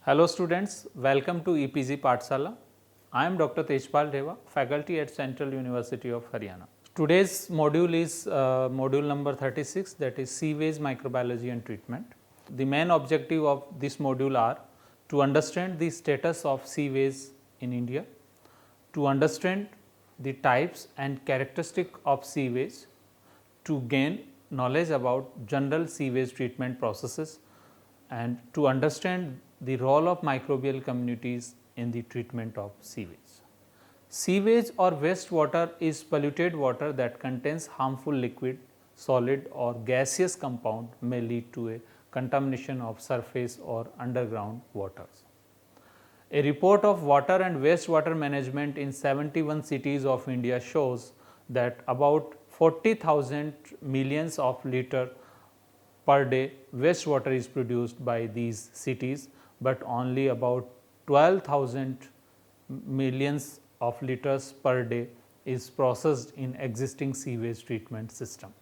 Hello students, welcome to EPG Pathshala. I am Dr. Tejpal Deva, faculty at Central University of Haryana. Today's module is module number 36, that is sewage microbiology and treatment. The main objective of this module are to understand the status of sewage in India, to understand the types and characteristics of sewage, to gain knowledge about general sewage treatment processes, and to understand the role of microbial communities in the treatment of sewage. Sewage or wastewater is polluted water that contains harmful liquid, solid or gaseous compound may lead to a contamination of surface or underground waters. A report of water and wastewater management in 71 cities of India shows that about 40,000 millions of liters per day wastewater is produced by these cities, but only about 12,000 millions of liters per day is processed in existing sewage treatment system.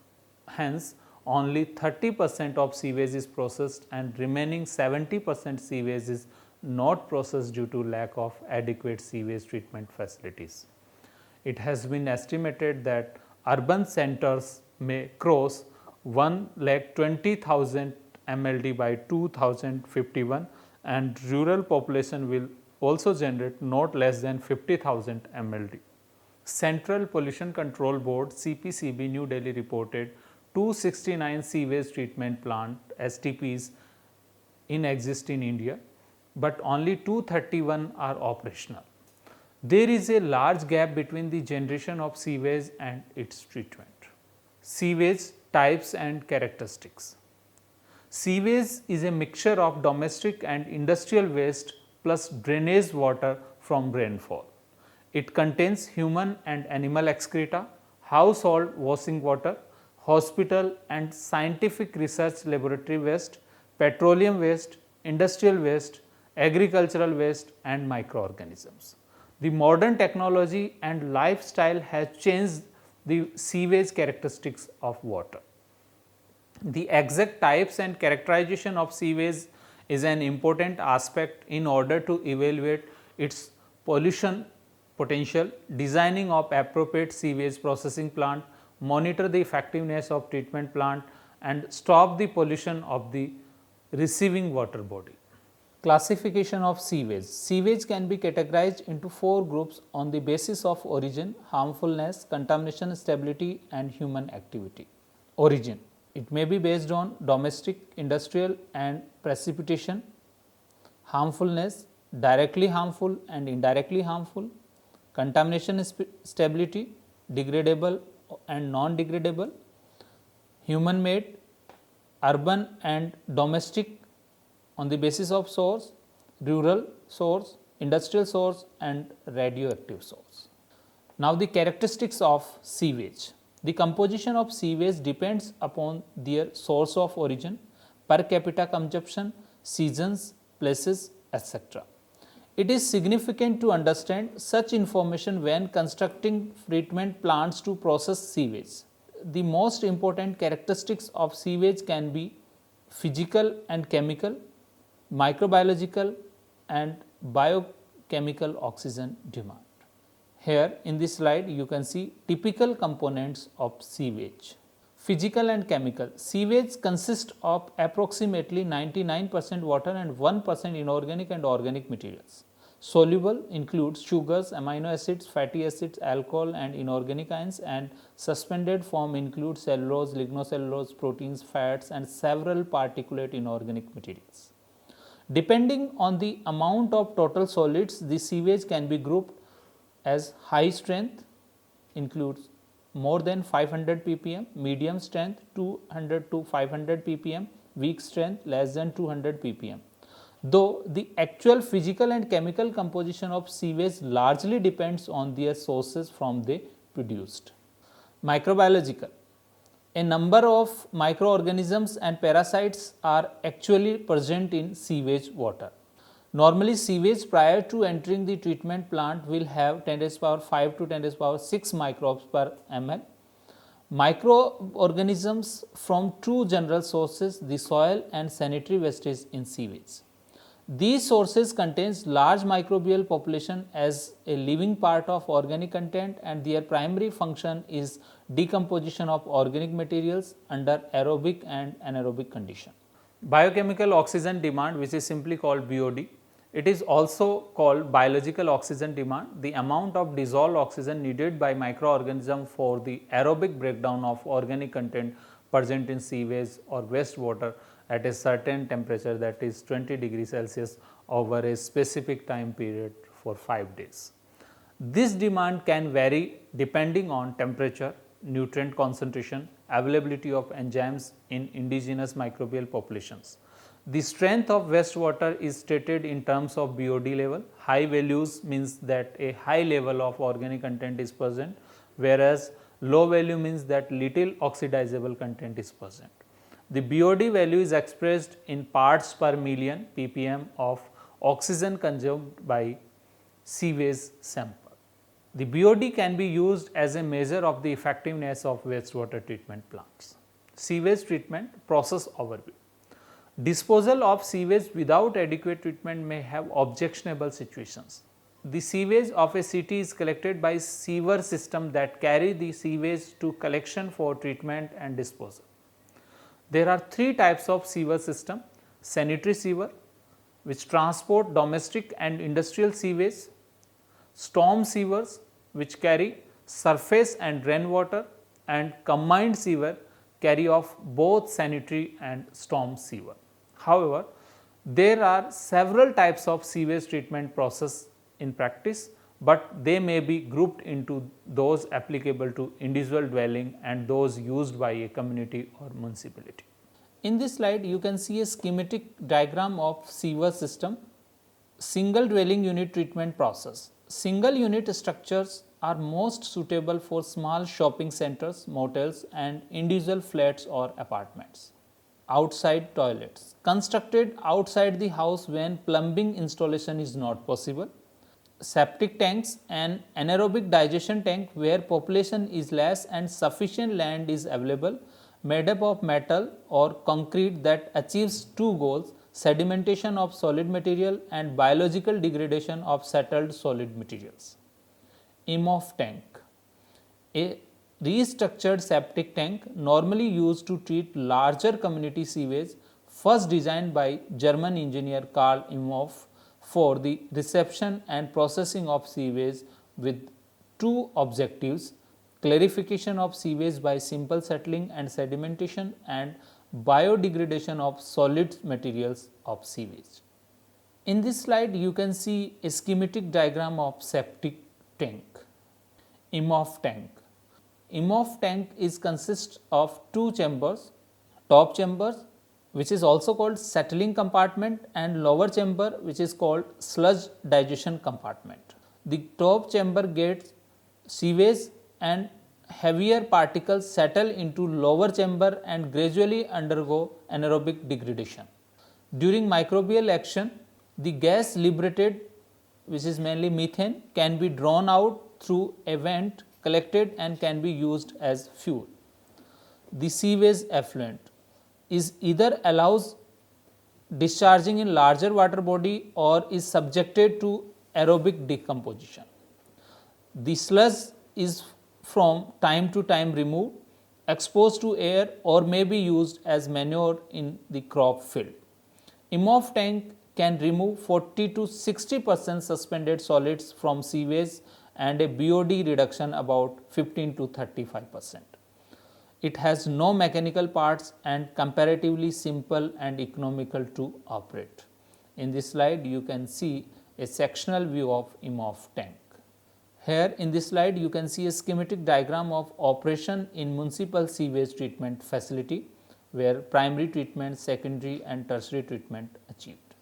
Hence, only 30% of sewage is processed and remaining 70% sewage is not processed due to lack of adequate sewage treatment facilities. It has been estimated that urban centers may cross 1,20,000 MLD by 2051 and rural population will also generate not less than 50,000 MLD. Central Pollution Control Board CPCB New Delhi reported 269 sewage treatment plant STPs in exist in India, but only 231 are operational. There is a large gap between the generation of sewage and its treatment. Sewage types and characteristics. Sewage is a mixture of domestic and industrial waste plus drainage water from rainfall. It contains human and animal excreta, household washing water, hospital and scientific research laboratory waste, petroleum waste, industrial waste, agricultural waste and microorganisms. The modern technology and lifestyle has changed the sewage characteristics of water. The exact types and characterization of sewage is an important aspect in order to evaluate its pollution potential, designing of appropriate sewage processing plant, monitor the effectiveness of treatment plant and stop the pollution of the receiving water body. Classification of sewage. Sewage can be categorized into 4 groups on the basis of origin, harmfulness, contamination stability and human activity. Origin. It may be based on domestic, industrial and precipitation. Harmfulness, directly harmful and indirectly harmful. Contamination stability, degradable and non-degradable. Human made, urban and domestic on the basis of source, rural source, industrial source and radioactive source. Now, the characteristics of sewage. The composition of sewage depends upon their source of origin, per capita consumption, seasons, places, etc. It is significant to understand such information when constructing treatment plants to process sewage. The most important characteristics of sewage can be physical and chemical, microbiological and biochemical oxygen demand. Here in this slide you can see typical components of sewage. Physical and chemical. Sewage consists of approximately 99% water and 1% inorganic and organic materials. Soluble includes sugars, amino acids, fatty acids, alcohol and inorganic ions, and suspended form includes cellulose, lignocellulose, proteins, fats and several particulate inorganic materials. Depending on the amount of total solids, the sewage can be grouped as high strength, includes more than 500 ppm, medium strength 200 to 500 ppm, weak strength less than 200 ppm. Though the actual physical and chemical composition of sewage largely depends on their sources from they produced. Microbiological. A number of microorganisms and parasites are actually present in sewage water. Normally, sewage prior to entering the treatment plant will have 10 raised power 5 to 10 raised power 6 microbes per ml. Microorganisms from two general sources, the soil and sanitary wastage in sewage. These sources contains large microbial population as a living part of organic content, and their primary function is decomposition of organic materials under aerobic and anaerobic condition. Biochemical oxygen demand, which is simply called BOD, it is also called biological oxygen demand, the amount of dissolved oxygen needed by microorganism for the aerobic breakdown of organic content present in sewage or wastewater at a certain temperature, that is 20 degrees Celsius, over a specific time period for 5 days. This demand can vary depending on temperature, nutrient concentration, availability of enzymes in indigenous microbial populations. The strength of wastewater is stated in terms of BOD level. High values means that a high level of organic content is present, whereas low value means that little oxidizable content is present. The BOD value is expressed in parts per million ppm of oxygen consumed by sewage sample. The BOD can be used as a measure of the effectiveness of wastewater treatment plants. Sewage treatment process overview. Disposal of sewage without adequate treatment may have objectionable situations. The sewage of a city is collected by sewer system that carry the sewage to collection for treatment and disposal. There are 3 types of sewer system: sanitary sewer, which transport domestic and industrial sewage; storm sewers, which carry surface and rainwater; and combined sewer carry of both sanitary and storm sewer. However, there are several types of sewage treatment process in practice, but they may be grouped into those applicable to individual dwelling and those used by a community or municipality. In this slide, you can see a schematic diagram of sewer system. Single dwelling unit treatment process. Single unit structures are most suitable for small shopping centers, motels, and individual flats or apartments. Outside toilets, constructed outside the house when plumbing installation is not possible. Septic tanks, an anaerobic digestion tank where population is less and sufficient land is available, made up of metal or concrete that achieves 2 goals: sedimentation of solid material and biological degradation of settled solid materials. IMOF tank, a restructured septic tank normally used to treat larger community sewage, first designed by German engineer Karl Imhoff for the reception and processing of sewage with 2 objectives: clarification of sewage by simple settling and sedimentation, and biodegradation of solid materials of sewage. In this slide, you can see a schematic diagram of septic tank. Imhoff tank. Imhoff tank consists of 2 chambers: top chamber, which is also called settling compartment, and lower chamber, which is called sludge digestion compartment. The top chamber gets sewage and heavier particles settle into lower chamber and gradually undergo anaerobic degradation. During microbial action, the gas liberated, which is mainly methane, can be drawn out through a vent, collected, and can be used as fuel. The sewage effluent is either allows discharging in larger water body or is subjected to aerobic decomposition. The sludge is from time to time removed, exposed to air, or may be used as manure in the crop field. Imhoff tank can remove 40 to 60% suspended solids from sewage and a BOD reduction about 15 to 35%. It has no mechanical parts and comparatively simple and economical to operate. In this slide, you can see a sectional view of Imhoff tank. Here in this slide, you can see a schematic diagram of operation in municipal sewage treatment facility, where primary treatment, secondary and tertiary treatment achieved.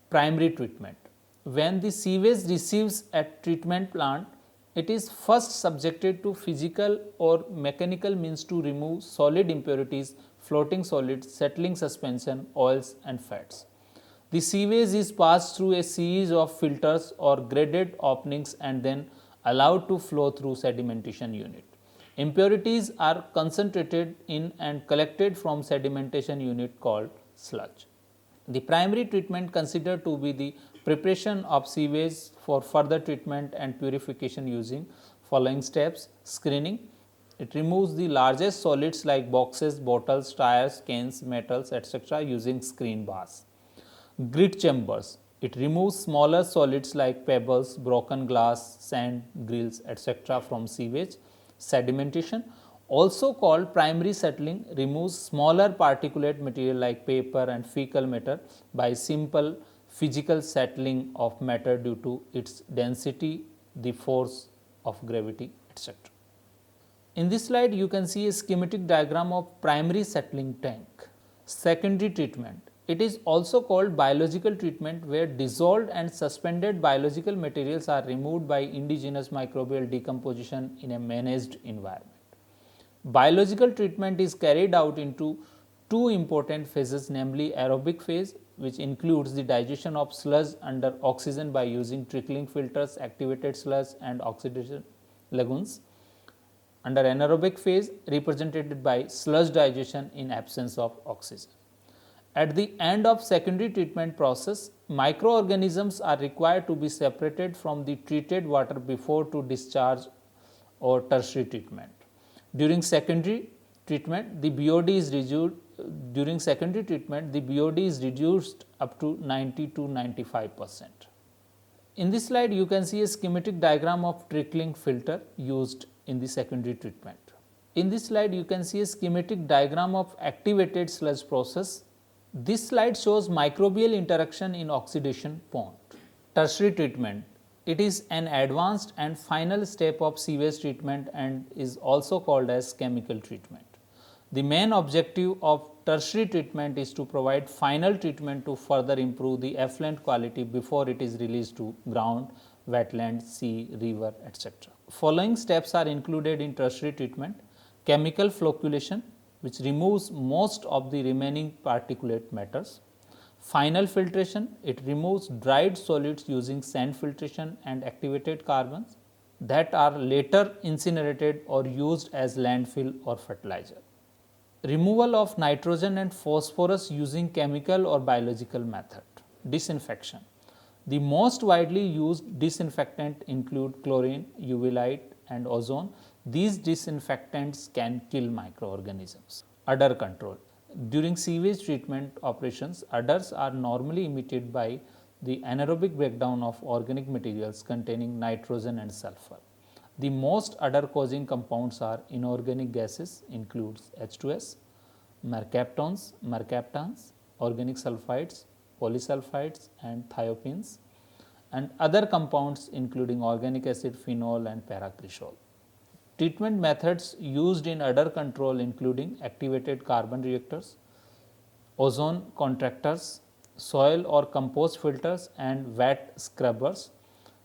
Primary treatment. When the sewage receives at treatment plant, it is first subjected to physical or mechanical means to remove solid impurities, floating solids, settling suspension, oils and fats. The sewage is passed through a series of filters or graded openings and then allowed to flow through sedimentation unit. Impurities are concentrated in and collected from sedimentation unit called sludge. The primary treatment considered to be the preparation of sewage for further treatment and purification using following steps: screening. It removes the largest solids like boxes, bottles, tires, cans, metals, etc. using screen bars. Grit chambers. It removes smaller solids like pebbles, broken glass, sand, grills, etc. from sewage. Sedimentation, also called primary settling, removes smaller particulate material like paper and fecal matter by simple physical settling of matter due to its density, the force of gravity, etc. In this slide, you can see a schematic diagram of primary settling tank. Secondary treatment. It is also called biological treatment, where dissolved and suspended biological materials are removed by indigenous microbial decomposition in a managed environment. Biological treatment is carried out into two important phases, namely aerobic phase, which includes the digestion of sludge under oxygen by using trickling filters, activated sludge and oxidation lagoons. Under anaerobic phase, represented by sludge digestion in absence of oxygen. At the end of secondary treatment process, microorganisms are required to be separated from the treated water before to discharge or tertiary treatment. During secondary treatment, the BOD is reduced. During secondary treatment, the BOD is reduced up to 90 to 95%. In this slide, you can see a schematic diagram of trickling filter used in the secondary treatment. In this slide, you can see a schematic diagram of activated sludge process. This slide shows microbial interaction in oxidation pond. Tertiary treatment. It is an advanced and final step of sewage treatment and is also called as chemical treatment. The main objective of tertiary treatment is to provide final treatment to further improve the effluent quality before it is released to ground, wetland, sea, river, etc. Following steps are included in tertiary treatment: chemical flocculation, which removes most of the remaining particulate matters; final filtration, it removes dried solids using sand filtration and activated carbons that are later incinerated or used as landfill or fertilizer; removal of nitrogen and phosphorus using chemical or biological method; disinfection. The most widely used disinfectant include chlorine, UV light and ozone. These disinfectants can kill microorganisms. Odor control. During sewage treatment operations, odors are normally emitted by the anaerobic breakdown of organic materials containing nitrogen and sulfur. The most odor causing compounds are inorganic gases, includes H2S, mercaptans, organic sulfides, polysulfides and thiophene, and other compounds including organic acid, phenol and paracrisol. Treatment methods used in odor control including activated carbon reactors, ozone contractors, soil or compost filters and wet scrubbers,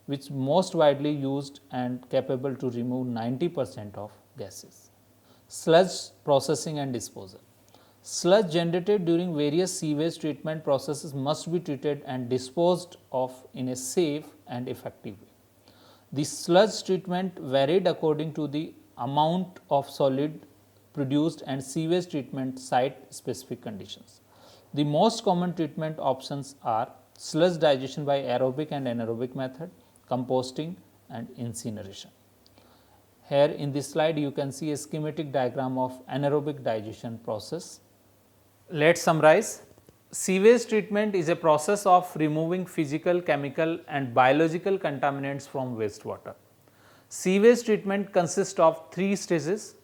which most widely used and capable to remove 90% of gases. Sludge processing and disposal. Sludge generated during various sewage treatment processes must be treated and disposed of in a safe and effective way. The sludge treatment varied according to the amount of solid produced and sewage treatment site specific conditions. The most common treatment options are sludge digestion by aerobic and anaerobic method, composting and incineration. Here in this slide you can see a schematic diagram of anaerobic digestion process. Let's summarize. Sewage treatment is a process of removing physical, chemical and biological contaminants from wastewater. Sewage treatment consists of three stages: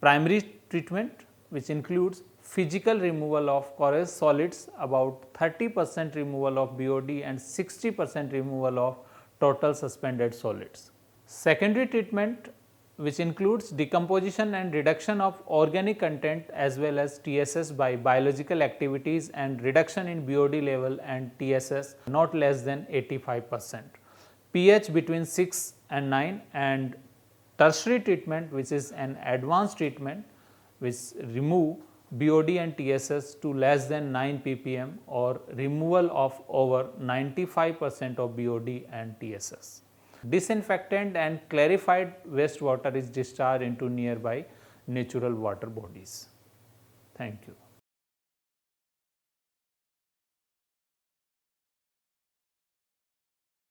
primary treatment, which includes physical removal of porous solids, about 30% removal of BOD and 60% removal of total suspended solids. Secondary treatment, which includes decomposition and reduction of organic content as well as TSS by biological activities and reduction in BOD level and TSS not less than 85%, pH between 6 and 9, and tertiary treatment, which is an advanced treatment which remove BOD and TSS to less than 9 ppm or removal of over 95% of BOD and TSS. Disinfectant and clarified wastewater is discharged into nearby natural water bodies. Thank you.